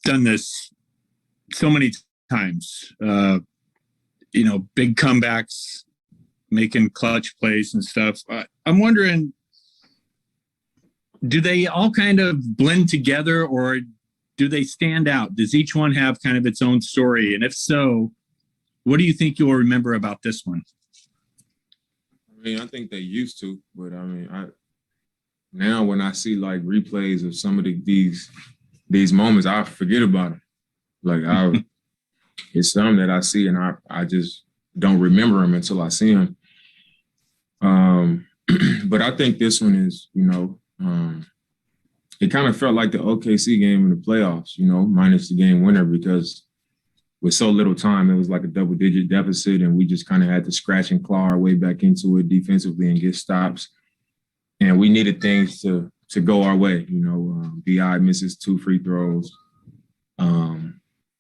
done this so many times. Big comebacks, making clutch plays and stuff. I'm wondering, do they all kind of blend together, or do they stand out? Does each one have kind of its own story? And if so, what do you think you'll remember about this one? I think they used to, but now when I see like replays of some of these moments, I forget about them. Like it's some that I see and I just don't remember them until I see them. But I think this one is, it kind of felt like the OKC game in the playoffs, minus the game winner, because with so little time, it was like a double-digit deficit, and we just kind of had to scratch and claw our way back into it defensively and get stops. And we needed things to go our way. BI misses 2 free throws.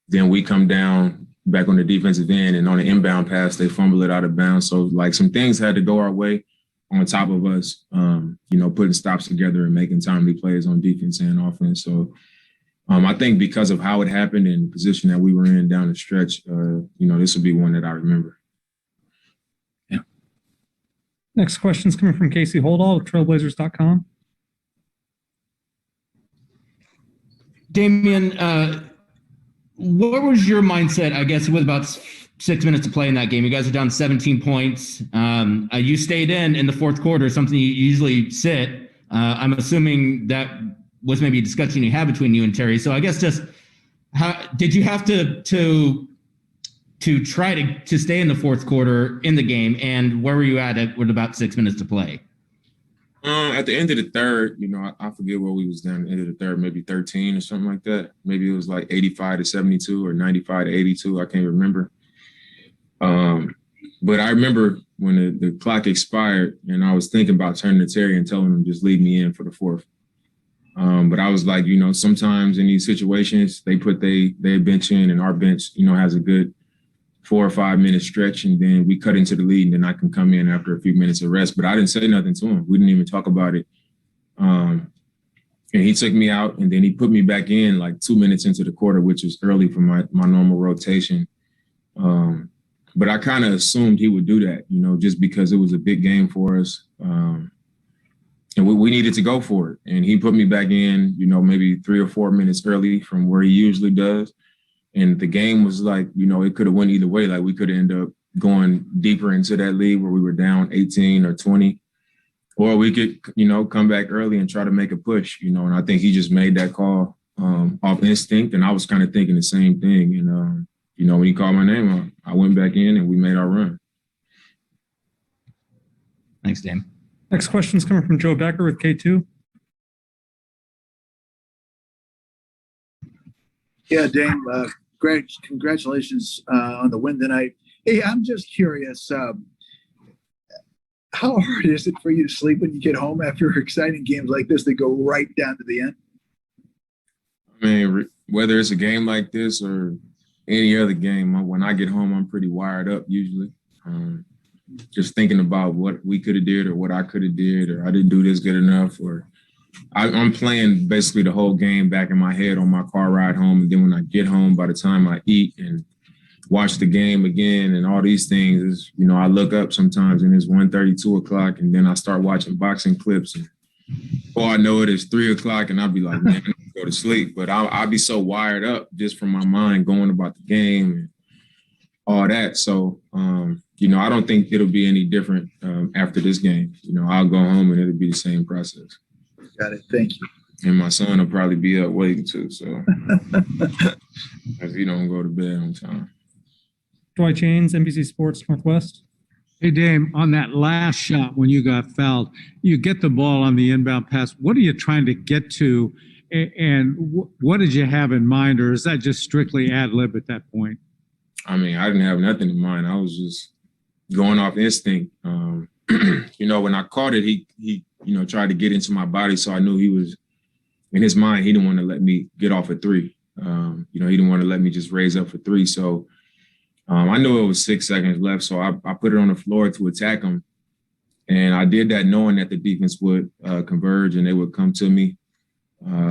Then we come down back on the defensive end, and on the inbound pass, they fumble it out of bounds. So, like, some things had to go our way on top of us, putting stops together and making timely plays on defense and offense. So, I think because of how it happened and the position that we were in down the stretch, this will be one that I remember. Yeah. Next question is coming from Casey Holdall with Trailblazers.com. Damian, what was your mindset, I guess, with about 6 minutes to play in that game? You guys are down 17 points. You stayed in the fourth quarter, something you usually sit. I'm assuming that was maybe a discussion you had between you and Terry. So I guess just how did you have to try to stay in the fourth quarter in the game, and where were you at with about 6 minutes to play? At the end of the third, I forget where we was down at the end of the third, maybe 13 or something like that. Maybe it was like 85-72 or 95-82. I can't remember. But I remember when the clock expired and I was thinking about turning to Terry and telling him just leave me in for the fourth. But I was like, sometimes in these situations, they put their bench in, and our bench, has a good 4 or 5 minute stretch, and then we cut into the lead, and then I can come in after a few minutes of rest. But I didn't say nothing to him. We didn't even talk about it. And he took me out, and then he put me back in like 2 minutes into the quarter, which was early for my normal rotation. But I kind of assumed he would do that, just because it was a big game for us. And we needed to go for it. And he put me back in, maybe 3 or 4 minutes early from where he usually does. And the game was like, it could have went either way. Like, we could end up going deeper into that lead where we were down 18 or 20. Or we could, come back early and try to make a push, and I think he just made that call off instinct. And I was kind of thinking the same thing. And, when he called my name, I went back in and we made our run. Thanks, Dame. Next question is coming from Joe Becker with K2. Yeah, Dame, great. Congratulations on the win tonight. Hey, I'm just curious, how hard is it for you to sleep when you get home after exciting games like this that go right down to the end? Whether it's a game like this or any other game, when I get home, I'm pretty wired up usually. Just thinking about what we could have did or what I could have did, or I didn't do this good enough, or I'm playing basically the whole game back in my head on my car ride home. And then when I get home, by the time I eat and watch the game again and all these things, is, I look up sometimes and it's 1:30, 2 o'clock, and then I start watching boxing clips. And before I know it, it's 3 o'clock, and I'll be like, man, I'm gonna go to sleep. But I'll be so wired up just from my mind going about the game and all that. So, I don't think it'll be any different after this game. I'll go home and it'll be the same process. Got it. Thank you. And my son will probably be up waiting too. So if he don't go to bed on time. Dwight James, NBC Sports Northwest. Hey, Dame, on that last shot when you got fouled, you get the ball on the inbound pass. What are you trying to get to, and what did you have in mind, or is that just strictly ad lib at that point? I didn't have nothing in mind. I was just going off instinct. When I caught it, he tried to get into my body, so I knew he was, in his mind, he didn't want to let me get off a three. He didn't want to let me just raise up for three. So I knew it was 6 seconds left, so I put it on the floor to attack him. And I did that knowing that the defense would converge and they would come to me.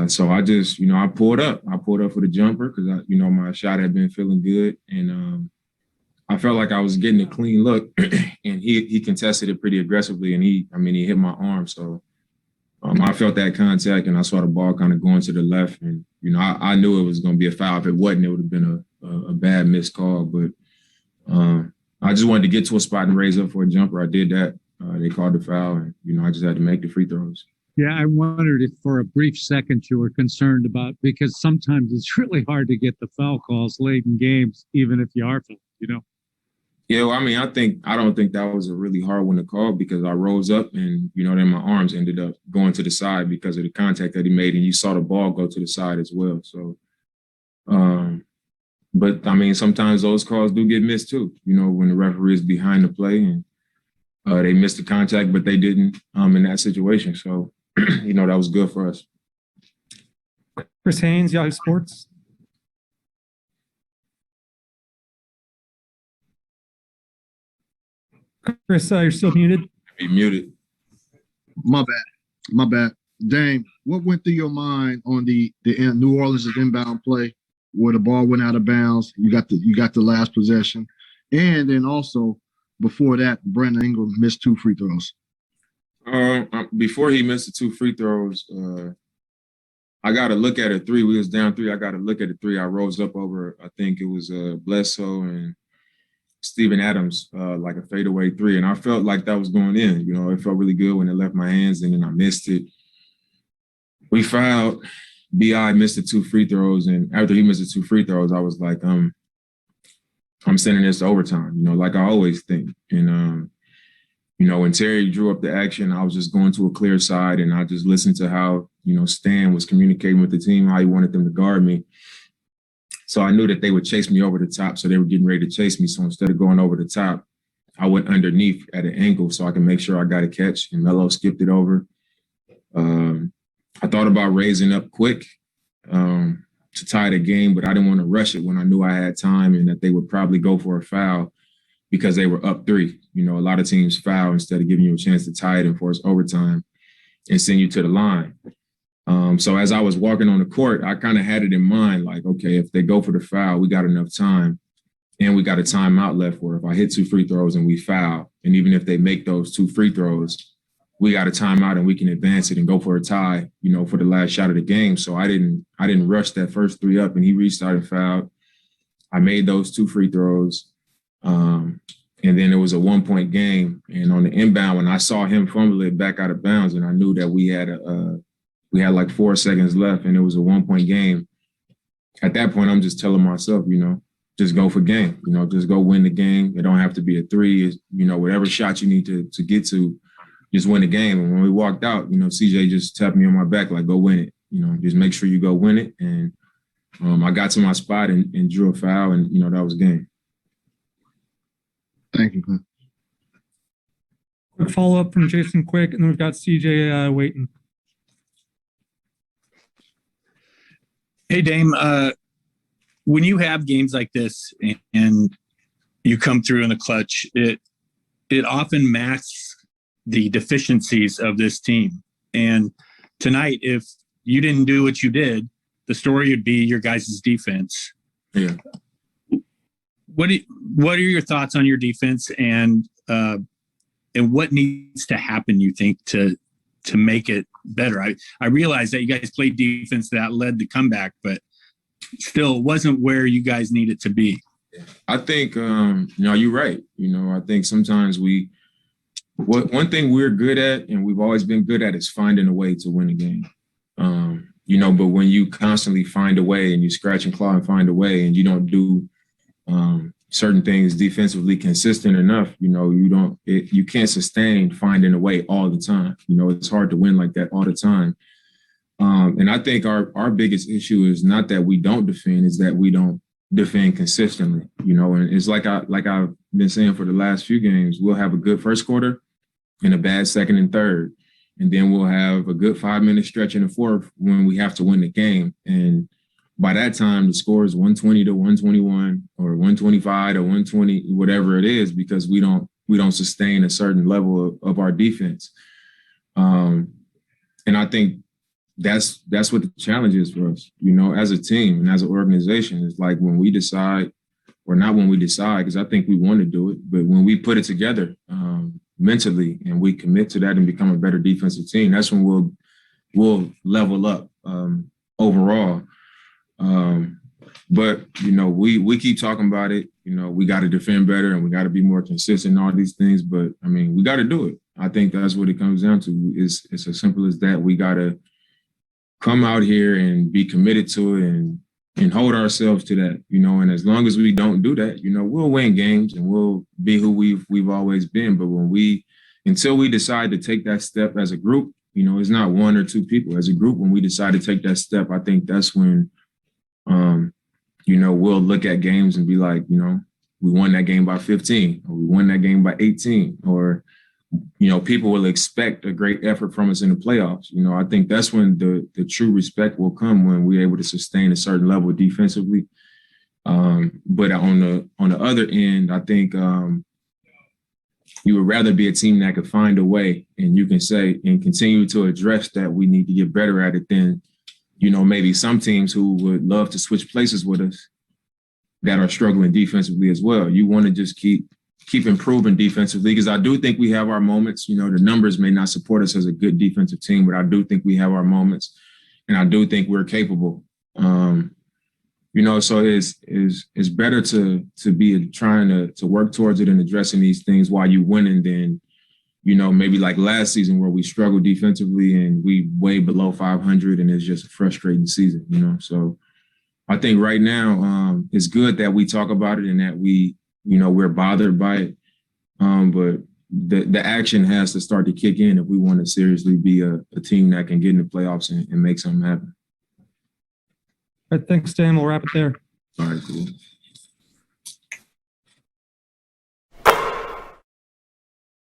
So I just, I pulled up. I pulled up for the jumper because, my shot had been feeling good. And I felt like I was getting a clean look. And he contested it pretty aggressively. And he hit my arm. So I felt that contact and I saw the ball kind of going to the left. And, I knew it was going to be a foul. If it wasn't, it would have been a bad missed call. But I just wanted to get to a spot and raise up for a jumper. I did that. They called the foul. And, I just had to make the free throws. Yeah, I wondered if for a brief second you were concerned about, because sometimes it's really hard to get the foul calls late in games, even if you are fouled, Yeah, well, I don't think that was a really hard one to call because I rose up and, then my arms ended up going to the side because of the contact that he made. And you saw the ball go to the side as well. So, but sometimes those calls do get missed too, when the referee is behind the play and they missed the contact, but they didn't in that situation. So, that was good for us. Chris Haynes, Yahoo Sports. Chris, you're still muted. Be muted. My bad. Dame, what went through your mind on the New Orleans' inbound play where the ball went out of bounds? You got the last possession, and then also before that, Brandon Ingram missed 2 free throws. Before he missed the 2 free throws, I got to look at a 3. We was down 3. I got to look at a 3. I rose up over, I think it was Bledsoe and Steven Adams, like a fadeaway 3. And I felt like that was going in. It felt really good when it left my hands and then I missed it. We fouled. B.I. missed the 2 free throws. And after he missed the 2 free throws, I was like, I'm sending this to overtime, like I always think. And, when Terry drew up the action, I was just going to a clear side and I just listened to how, Stan was communicating with the team, how he wanted them to guard me. So I knew that they would chase me over the top. So they were getting ready to chase me. So instead of going over the top, I went underneath at an angle so I can make sure I got a catch. And Melo skipped it over. I thought about raising up quick to tie the game, but I didn't want to rush it when I knew I had time and that they would probably go for a foul because they were up 3. A lot of teams foul instead of giving you a chance to tie it and force overtime and send you to the line. So as I was walking on the court, I kind of had it in mind, like, okay, if they go for the foul, we got enough time and we got a timeout left where if I hit 2 free throws and we foul, and even if they make those 2 free throws, we got a timeout and we can advance it and go for a tie, for the last shot of the game. So I didn't rush that first 3 up and he restarted fouled. I made those 2 free throws. And then it was a 1-point game. And on the inbound, when I saw him fumble it back out of bounds and I knew that we had like 4 seconds left and it was a 1-point game. At that point, I'm just telling myself, just go for game, just go win the game. It don't have to be a 3, it's, whatever shot you need to get to, just win the game. And when we walked out, CJ just tapped me on my back, like, go win it, just make sure you go win it. And I got to my spot and drew a foul and, that was game. Thank you, Clint. Quick follow-up from Jason Quick, and then we've got CJ waiting. Hey, Dame, when you have games like this and you come through in the clutch, it often masks the deficiencies of this team. And tonight, if you didn't do what you did, the story would be your guys' defense. Yeah. What are your thoughts on your defense and what needs to happen, you think, to make it better? I realize that you guys played defense that led the comeback, but still wasn't where you guys need it to be. I think, you're right. I think sometimes one thing we're good at and we've always been good at is finding a way to win a game. But when you constantly find a way and you scratch and claw and find a way and you don't do certain things defensively consistent enough, you can't sustain finding a way all the time. It's hard to win like that all the time. And I think our biggest issue is not that we don't defend, is that we don't defend consistently, and it's like I've been saying for the last few games, we'll have a good first quarter and a bad second and third. And then we'll have a good 5-minute stretch in the fourth when we have to win the game. And by that time, the score is 120 to 121 or 125 to 120, whatever it is, because we don't sustain a certain level of our defense. And I think that's what the challenge is for us, you know, as a team and as an organization. It's like when we decide, or not when we decide, because I think we want to do it, but when we put it together mentally and we commit to that and become a better defensive team, that's when we'll level up overall. But, you know, we keep talking about it. You know, we got to defend better and we got to be more consistent and all these things. But, I mean, we got to do it. I think that's what it comes down to. It's as simple as that. We got to come out here and be committed to it and hold ourselves to that, you know. And as long as we don't do that, you know, we'll win games and we'll be who we've always been. But until we decide to take that step as a group, you know, it's not one or two people. As a group, when we decide to take that step, I think that's when you know, we'll look at games and be like, you know, we won that game by 15, or we won that game by 18, or, you know, people will expect a great effort from us in the playoffs. You know, I think that's when the true respect will come, when we're able to sustain a certain level defensively. But on the other end, I think you would rather be a team that could find a way, and you can say and continue to address that we need to get better at it than, you know, maybe some teams who would love to switch places with us that are struggling defensively as well. You want to just keep improving defensively, because I do think we have our moments. You know, the numbers may not support us as a good defensive team, but I do think we have our moments, and I do think we're capable. You know, so it's better to be trying to work towards it and addressing these things while you're winning than, you know, maybe like last season where we struggled defensively and we way below 500 and it's just a frustrating season, you know. So I think right now it's good that we talk about it and that we, you know, we're bothered by it. But the action has to start to kick in if we want to seriously be a team that can get in the playoffs and make something happen. All right, thanks, Dan. We'll wrap it there. All right, cool.